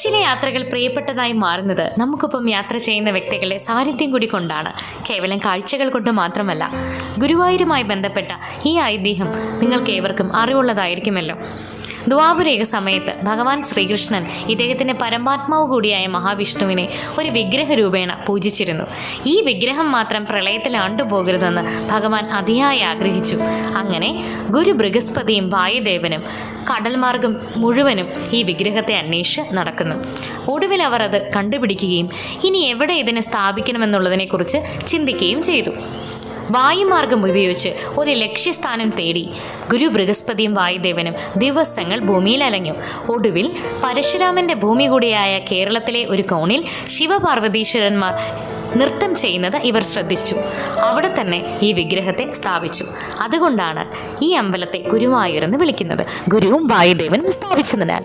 ചില യാത്രകൾ പ്രിയപ്പെട്ടതായി മാറുന്നത് നമുക്കൊപ്പം യാത്ര ചെയ്യുന്ന വ്യക്തികളുടെ സാന്നിധ്യം കൂടി കൊണ്ടാണ്. കേവലം കാഴ്ചകൾ കൊണ്ട് മാത്രമല്ല. ഗുരുവായൂരുമായി ബന്ധപ്പെട്ട ഈ ഐതിഹ്യം നിങ്ങൾക്ക് ഏവർക്കും അറിവുള്ളതായിരിക്കുമല്ലോ. ദ്വാപരയുഗ സമയത്ത് ഭഗവാൻ ശ്രീകൃഷ്ണൻ ഇദ്ദേഹത്തിൻ്റെ പരമാത്മാവ് കൂടിയായ മഹാവിഷ്ണുവിനെ ഒരു വിഗ്രഹ രൂപേണ പൂജിച്ചിരുന്നു. ഈ വിഗ്രഹം മാത്രം പ്രളയത്തിൽ ആണ്ടുപോകരുതെന്ന് ഭഗവാൻ അതിയായി ആഗ്രഹിച്ചു. അങ്ങനെ ഗുരു ബൃഹസ്പതിയും വായുദേവനും കടൽ മാർഗം മുഴുവനും ഈ വിഗ്രഹത്തെ അന്വേഷിച്ച് നടക്കുന്നു. ഒടുവിൽ അവർ അത് കണ്ടുപിടിക്കുകയും ഇനി എവിടെ ഇതിനെ സ്ഥാപിക്കണമെന്നുള്ളതിനെക്കുറിച്ച് ചിന്തിക്കുകയും ചെയ്തു. വായുമാർഗം ഉപയോഗിച്ച് ഒരു ലക്ഷ്യസ്ഥാനം തേടി ഗുരു ബൃഹസ്പതിയും വായുദേവനും ദിവസങ്ങൾ ഭൂമിയിൽ അലഞ്ഞു. ഒടുവിൽ പരശുരാമൻ്റെ ഭൂമി കൂടിയായ കേരളത്തിലെ ഒരു കോണിൽ ശിവപാർവതീശ്വരന്മാർ നൃത്തം ചെയ്യുന്നത് ഇവർ ശ്രദ്ധിച്ചു. അവിടെ തന്നെ ഈ വിഗ്രഹത്തെ സ്ഥാപിച്ചു. അതുകൊണ്ടാണ് ഈ അമ്പലത്തെ ഗുരുവായൂർ എന്ന് വിളിക്കുന്നത്. ഗുരുവും വായുദേവനും സ്ഥാപിച്ചതിനാൽ.